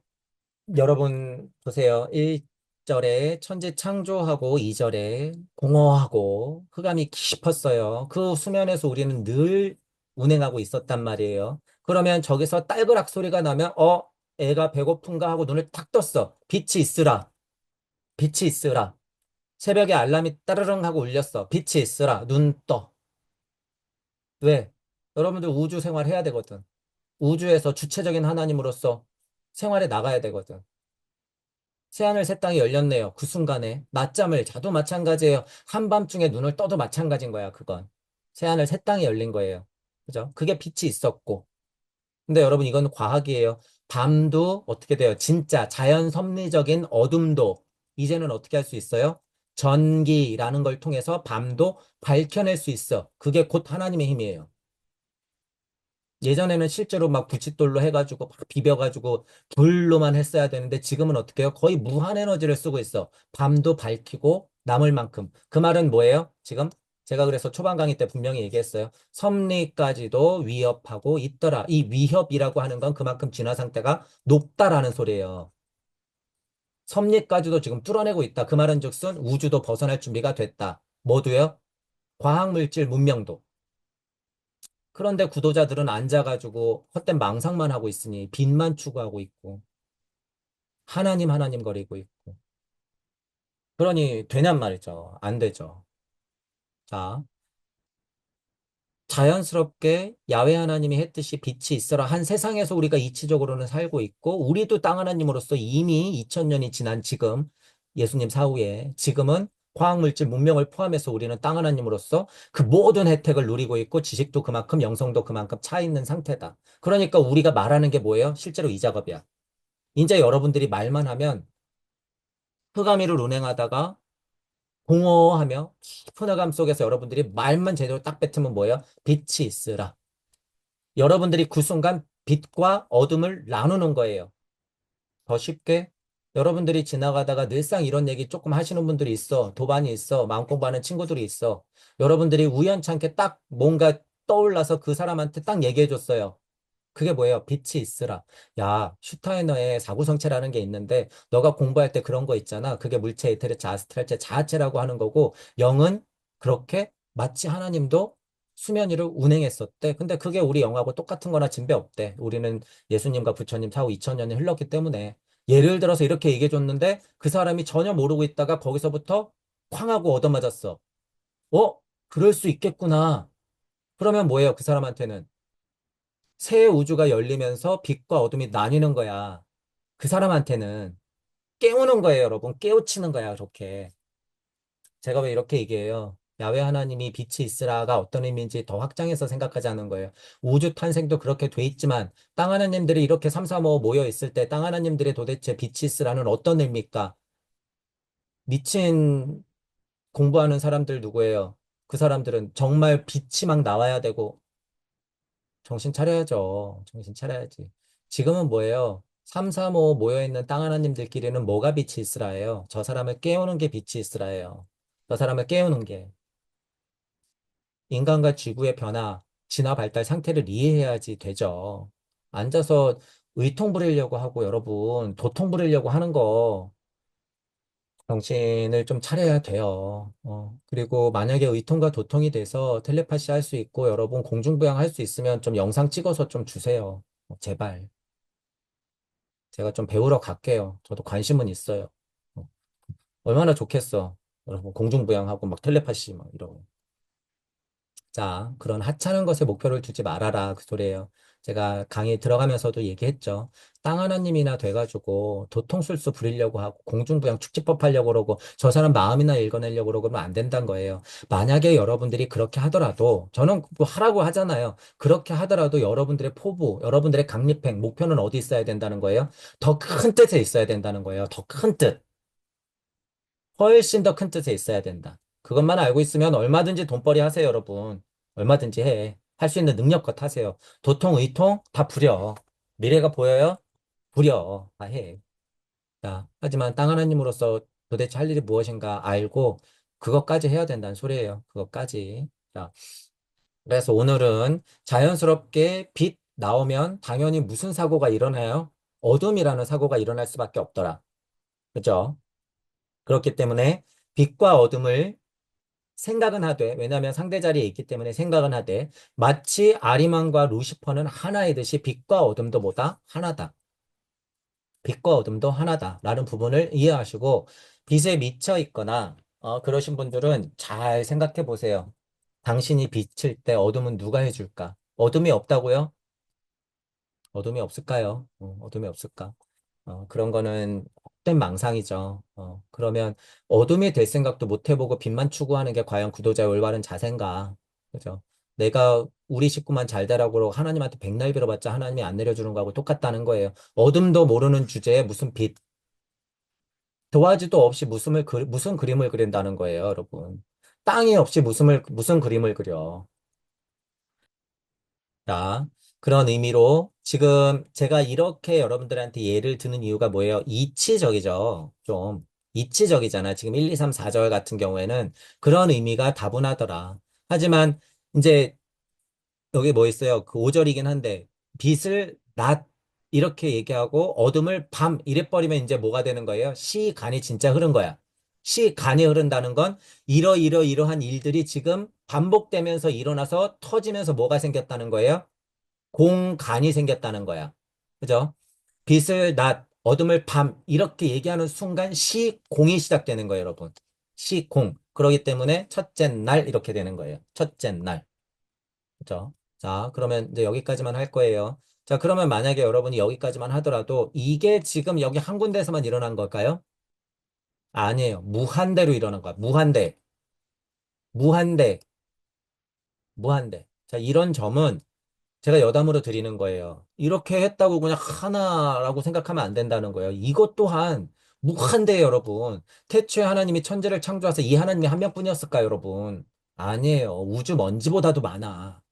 Speaker 1: 여러분 보세요. 1절에 천지 창조하고 2절에 공허하고 흑암이 깊었어요. 그 수면에서 우리는 늘 운행하고 있었단 말이에요. 그러면 저기서 딸그락 소리가 나면 애가 배고픈가 하고 눈을 탁 떴어. 빛이 있으라. 빛이 있으라. 새벽에 알람이 따르릉 하고 울렸어. 빛이 있으라. 눈 떠. 왜? 여러분들 우주 생활 해야 되거든. 우주에서 주체적인 하나님으로서 생활에 나가야 되거든. 새하늘 새 땅이 열렸네요. 그 순간에 낮잠을 자도 마찬가지예요. 한밤중에 눈을 떠도 마찬가지인 거야, 그건. 새하늘 새 땅이 열린 거예요. 그죠? 그게 빛이 있었고. 근데 여러분, 이건 과학이에요. 밤도 어떻게 돼요? 진짜 자연 섭리적인 어둠도 이제는 어떻게 할 수 있어요? 전기라는 걸 통해서 밤도 밝혀낼 수 있어. 그게 곧 하나님의 힘이에요. 예전에는 실제로 막 부싯돌로 해가지고 막 비벼가지고 불로만 했어야 되는데 지금은 어떻게 해요? 거의 무한 에너지를 쓰고 있어. 밤도 밝히고 남을 만큼. 그 말은 뭐예요? 지금 제가 그래서 초반 강의 때 분명히 얘기했어요. 섭리까지도 위협하고 있더라. 이 위협이라고 하는 건 그만큼 진화 상태가 높다라는 소리예요. 섭리까지도 지금 뚫어내고 있다. 그 말은즉슨 우주도 벗어날 준비가 됐다. 모두요? 과학물질 문명도. 그런데 구도자들은 앉아가지고 헛된 망상만 하고 있으니 빚만 추구하고 있고 하나님 하나님 거리고 있고 그러니 되냔 말이죠. 안 되죠. 자, 자연스럽게 야훼 하나님이 했듯이 빛이 있어라 한 세상에서 우리가 이치적으로는 살고 있고 우리도 땅 하나님으로서 이미 2000년이 지난 지금 예수님 사후에 지금은 화학물질 문명을 포함해서 우리는 땅 하나님으로서 그 모든 혜택을 누리고 있고 지식도 그만큼 영성도 그만큼 차 있는 상태다. 그러니까 우리가 말하는 게 뭐예요? 실제로 이 작업이야. 이제 여러분들이 말만 하면 흑암이를 운행하다가 공허하며 깊은 흑암 속에서 여러분들이 말만 제대로 딱 뱉으면 뭐예요? 빛이 있으라. 여러분들이 그 순간 빛과 어둠을 나누는 거예요. 더 쉽게 여러분들이 지나가다가 늘상 이런 얘기 조금 하시는 분들이 있어. 도반이 있어. 마음 공부하는 친구들이 있어. 여러분들이 우연찮게 딱 뭔가 떠올라서 그 사람한테 딱 얘기해 줬어요. 그게 뭐예요? 빛이 있으라. 야, 슈타이너의 사구성체라는 게 있는데, 너가 공부할 때 그런 거 있잖아. 그게 물체, 이테르체, 아스트랄체, 자아체라고 하는 거고, 영은 그렇게 마치 하나님도 수면 위를 운행했었대. 근데 그게 우리 영하고 똑같은 거나 진배 없대. 우리는 예수님과 부처님 사후 2000년이 흘렀기 때문에. 예를 들어서 이렇게 얘기해 줬는데, 그 사람이 전혀 모르고 있다가 거기서부터 쾅 하고 얻어맞았어. 어? 그럴 수 있겠구나. 그러면 뭐예요? 그 사람한테는. 새 우주가 열리면서 빛과 어둠이 나뉘는 거야. 그 사람한테는 깨우는 거예요, 여러분. 깨우치는 거야, 그렇게. 제가 왜 이렇게 얘기해요? 야훼 하나님이 빛이 있으라가 어떤 의미인지 더 확장해서 생각하자는 거예요. 우주 탄생도 그렇게 돼 있지만 땅 하나님들이 이렇게 삼삼오오 모여 있을 때 땅 하나님들이 도대체 빛이 있으라는 어떤 의미일까? 미친 공부하는 사람들 누구예요? 그 사람들은 정말 빛이 막 나와야 되고 정신 차려야죠. 정신 차려야지. 지금은 뭐예요? 3, 4, 5 모여있는 땅 하나님들끼리는 뭐가 빛이 있으라예요? 저 사람을 깨우는 게 빛이 있으라예요. 저 사람을 깨우는 게. 인간과 지구의 변화, 진화 발달 상태를 이해해야지 되죠. 앉아서 의통 부리려고 하고 여러분, 도통 부리려고 하는 거 정신을 좀 차려야 돼요. 그리고 만약에 의통과 도통이 돼서 텔레파시 할 수 있고 여러분 공중부양 할 수 있으면 좀 영상 찍어서 좀 주세요. 제발. 제가 좀 배우러 갈게요. 저도 관심은 있어요. 어, 얼마나 좋겠어. 여러분 공중부양하고 막 텔레파시 막 이러고. 자, 그런 하찮은 것에 목표를 두지 말아라. 그 소리예요. 제가 강의 들어가면서도 얘기했죠. 땅 하나님이나 돼가지고 도통술수 부리려고 하고 공중부양 축지법 하려고 그러고 저 사람 마음이나 읽어내려고 그러고 그러면 안 된다는 거예요. 만약에 여러분들이 그렇게 하더라도 저는 뭐 하라고 하잖아요. 그렇게 하더라도 여러분들의 포부, 여러분들의 강립행, 목표는 어디 있어야 된다는 거예요? 더 큰 뜻에 있어야 된다는 거예요. 더 큰 뜻. 훨씬 더 큰 뜻에 있어야 된다. 그것만 알고 있으면 얼마든지 돈벌이 하세요, 여러분. 얼마든지 해. 할 수 있는 능력껏 하세요. 도통, 의통 다 부려. 미래가 보여요? 부려. 다 해. 자, 하지만 땅 하나님으로서 도대체 할 일이 무엇인가 알고 그것까지 해야 된다는 소리예요. 그것까지. 자, 그래서 오늘은 자연스럽게 빛 나오면 당연히 무슨 사고가 일어나요? 어둠이라는 사고가 일어날 수밖에 없더라. 그죠? 그렇기 때문에 빛과 어둠을 생각은 하되, 왜냐하면 상대 자리에 있기 때문에 생각은 하되, 마치 아리만과 루시퍼는 하나이듯이 빛과 어둠도 뭐다? 하나다. 빛과 어둠도 하나다라는 부분을 이해하시고, 빛에 미쳐 있거나, 그러신 분들은 잘 생각해 보세요. 당신이 빛일 때 어둠은 누가 해줄까? 어둠이 없다고요? 어둠이 없을까요? 어둠이 없을까? 그런 거는 헛된 망상이죠. 그러면 어둠이 될 생각도 못 해보고 빛만 추구하는 게 과연 구도자의 올바른 자세인가? 그죠? 내가 우리 식구만 잘 되라고 하나님한테 백날 빌어봤자 하나님이 안 내려주는 거하고 똑같다는 거예요. 어둠도 모르는 주제에 무슨 빛, 도화지도 없이 무슨 그림을 그린다는 거예요, 여러분. 땅이 없이 무슨 그림을 그려. 자, 그런 의미로 지금 제가 이렇게 여러분들한테 예를 드는 이유가 뭐예요? 이치적이죠. 좀 이치적이잖아. 지금 1, 2, 3, 4절 같은 경우에는 그런 의미가 다분하더라. 하지만 이제 여기 뭐 있어요? 그 5절이긴 한데 빛을 낮 이렇게 얘기하고 어둠을 밤 이래 버리면 이제 뭐가 되는 거예요? 시간이 진짜 흐른 거야. 시간이 흐른다는 건 이러이러이러한 일들이 지금 반복되면서 일어나서 터지면서 뭐가 생겼다는 거예요? 공간이 생겼다는 거야. 그죠? 빛을 낮, 어둠을 밤, 이렇게 얘기하는 순간 시공이 시작되는 거예요, 여러분. 시공. 그러기 때문에 첫째 날 이렇게 되는 거예요. 첫째 날. 그죠? 자, 그러면 이제 여기까지만 할 거예요. 자, 그러면 만약에 여러분이 여기까지만 하더라도 이게 지금 여기 한 군데에서만 일어난 걸까요? 아니에요. 무한대로 일어난 거야. 무한대. 무한대. 무한대. 자, 이런 점은 제가 여담으로 드리는 거예요. 이렇게 했다고 그냥 하나라고 생각하면 안 된다는 거예요. 이것 또한 무한대예요, 여러분. 태초에 하나님이 천지를 창조해서 이 하나님이 한 명뿐이었을까요, 여러분? 아니에요. 우주 먼지보다도 많아.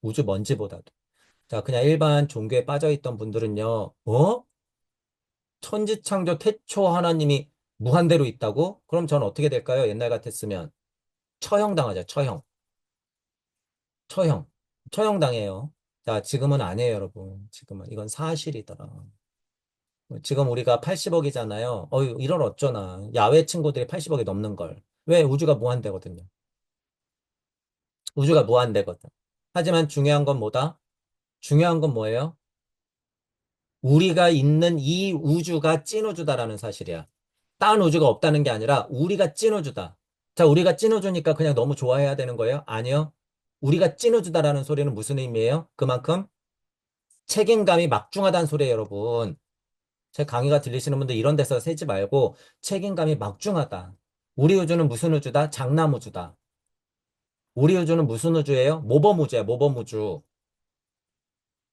Speaker 1: 우주 먼지보다도. 자, 그냥 일반 종교에 빠져 있던 분들은요, 천지 창조 태초 하나님이 무한대로 있다고? 그럼 전 어떻게 될까요? 옛날 같았으면 처형당하죠, 처형. 처형. 처형당해요. 자, 지금은 아니에요, 여러분. 지금은. 이건 사실이더라. 지금 우리가 80억이잖아요. 이럴 어쩌나. 야외 친구들이 80억이 넘는 걸. 왜? 우주가 무한대거든요. 우주가 무한대거든. 하지만 중요한 건 뭐다? 중요한 건 뭐예요? 우리가 있는 이 우주가 찐 우주다라는 사실이야. 딴 우주가 없다는 게 아니라 우리가 찐 우주다. 자, 우리가 찐 우주니까 그냥 너무 좋아해야 되는 거예요? 아니요. 우리가 찐 우주다라는 소리는 무슨 의미예요? 그만큼 책임감이 막중하다는 소리예요, 여러분. 제 강의가 들리시는 분들 이런 데서 세지 말고 책임감이 막중하다. 우리 우주는 무슨 우주다? 장남 우주다. 우리 우주는 무슨 우주예요? 모범 우주야, 모범 우주.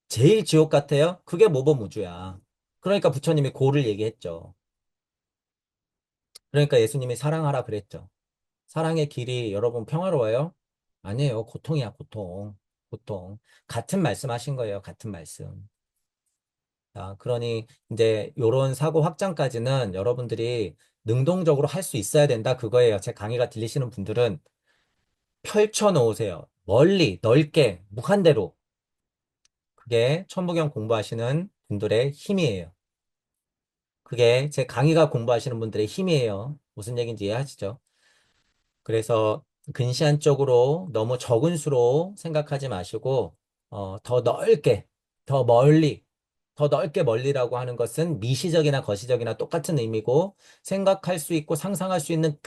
Speaker 1: 제일 지옥 같아요? 그게 모범 우주야. 그러니까 부처님이 고를 얘기했죠. 그러니까 예수님이 사랑하라 그랬죠. 사랑의 길이 여러분 평화로워요? 아니에요. 고통이야, 고통. 고통. 같은 말씀 하신 거예요. 같은 말씀. 자, 그러니 이제 요런 사고 확장까지는 여러분들이 능동적으로 할 수 있어야 된다. 그거예요. 제 강의가 들리시는 분들은 펼쳐 놓으세요. 멀리, 넓게, 무한대로. 그게 천부경 공부하시는 분들의 힘이에요. 그게 제 강의가 공부하시는 분들의 힘이에요. 무슨 얘기인지 이해하시죠? 그래서 근시안 쪽으로 너무 적은 수로 생각하지 마시고, 더 넓게, 더 멀리, 더 넓게 멀리라고 하는 것은 미시적이나 거시적이나 똑같은 의미고, 생각할 수 있고 상상할 수 있는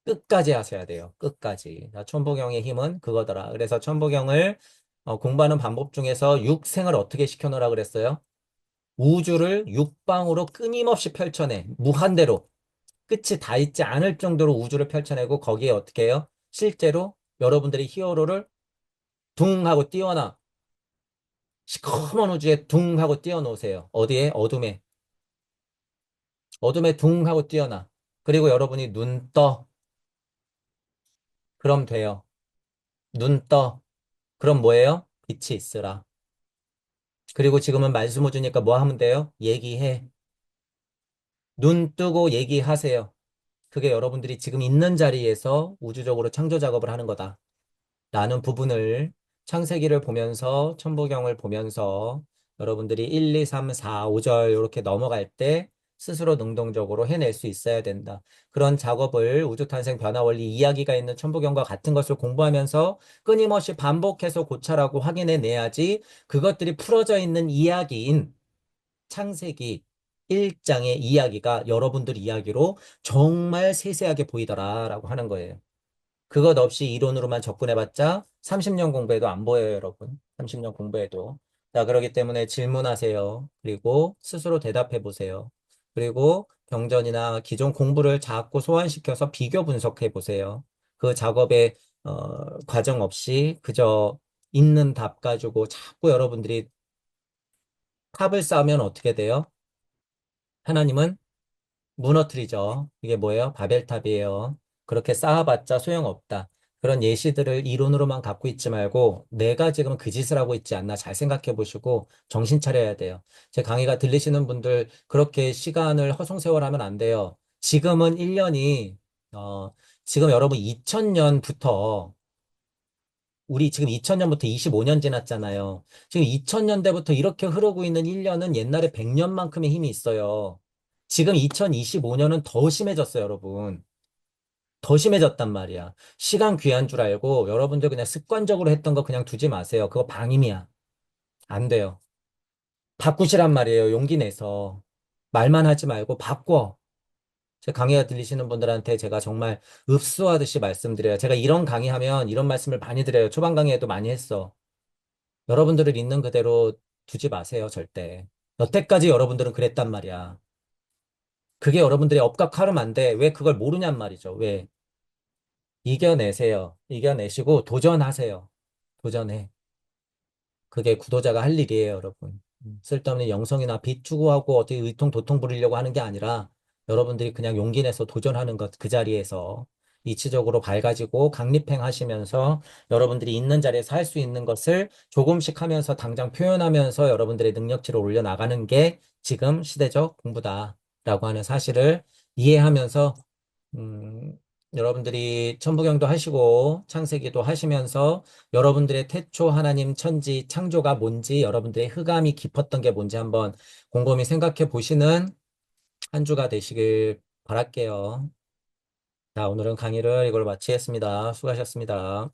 Speaker 1: 끝까지 하셔야 돼요. 끝까지. 자, 천부경의 힘은 그거더라. 그래서 천부경을 공부하는 방법 중에서 육생을 어떻게 시켜놓으라 그랬어요? 우주를 육방으로 끊임없이 펼쳐내. 무한대로. 끝이 다 있지 않을 정도로 우주를 펼쳐내고 거기에 어떻게 해요? 실제로 여러분들이 히어로를 둥 하고 띄워놔. 시커먼 우주에 둥 하고 띄워놓으세요. 어디에? 어둠에. 어둠에 둥 하고 띄워놔. 그리고 여러분이 눈 떠. 그럼 돼요. 눈 떠. 그럼 뭐예요? 빛이 있으라. 그리고 지금은 만수무주니까 뭐 하면 돼요? 얘기해. 눈 뜨고 얘기하세요. 그게 여러분들이 지금 있는 자리에서 우주적으로 창조 작업을 하는 거다. 라는 부분을 창세기를 보면서 천부경을 보면서 여러분들이 1, 2, 3, 4, 5절 이렇게 넘어갈 때 스스로 능동적으로 해낼 수 있어야 된다. 그런 작업을 우주탄생 변화원리 이야기가 있는 천부경과 같은 것을 공부하면서 끊임없이 반복해서 고찰하고 확인해 내야지 그것들이 풀어져 있는 이야기인 창세기 1장의 이야기가 여러분들 이야기로 정말 세세하게 보이더라라고 하는 거예요. 그것 없이 이론으로만 접근해봤자 30년 공부해도 안 보여요, 여러분. 30년 공부해도. 자, 그렇기 때문에 질문하세요. 그리고 스스로 대답해 보세요. 그리고 경전이나 기존 공부를 자꾸 소환시켜서 비교 분석해 보세요. 그 작업의 과정 없이 그저 있는 답 가지고 자꾸 여러분들이 탑을 쌓으면 어떻게 돼요? 하나님은 무너뜨리죠. 이게 뭐예요? 바벨탑이에요. 그렇게 쌓아봤자 소용없다. 그런 예시들을 이론으로만 갖고 있지 말고 내가 지금 그 짓을 하고 있지 않나 잘 생각해 보시고 정신 차려야 돼요. 제 강의가 들리시는 분들 그렇게 시간을 허송세월하면 안 돼요. 지금은 1년이 지금 여러분 2000년부터 우리 지금 2000년부터 25년 지났잖아요. 지금 2000년대부터 이렇게 흐르고 있는 1년은 옛날에 100년만큼의 힘이 있어요. 지금 2025년은 더 심해졌어요, 여러분. 더 심해졌단 말이야. 시간 귀한 줄 알고 여러분들 그냥 습관적으로 했던 거 그냥 두지 마세요. 그거 방임이야. 안 돼요. 바꾸시란 말이에요. 용기 내서. 말만 하지 말고 바꿔. 제 강의가 들리시는 분들한테 제가 정말 읍수하듯이 말씀드려요. 제가 이런 강의하면 이런 말씀을 많이 드려요. 초반 강의에도 많이 했어. 여러분들을 있는 그대로 두지 마세요, 절대. 여태까지 여러분들은 그랬단 말이야. 그게 여러분들의 업각하루만데 왜 그걸 모르냔 말이죠. 왜? 이겨내세요. 이겨내시고 도전하세요. 도전해. 그게 구도자가 할 일이에요, 여러분. 쓸데없는 영성이나 빚 추구하고 어떻게 의통 도통 부리려고 하는 게 아니라 여러분들이 그냥 용기 내서 도전하는 것 그 자리에서 이치적으로 밝아지고 강립행 하시면서 여러분들이 있는 자리에서 할 수 있는 것을 조금씩 하면서 당장 표현하면서 여러분들의 능력치를 올려나가는 게 지금 시대적 공부다라고 하는 사실을 이해하면서 음, 여러분들이 천부경도 하시고 창세기도 하시면서 여러분들의 태초 하나님 천지 창조가 뭔지 여러분들의 흑암이 깊었던 게 뭔지 한번 곰곰이 생각해 보시는 한 주가 되시길 바랄게요. 자, 오늘은 강의를 이걸 마치겠습니다. 수고하셨습니다.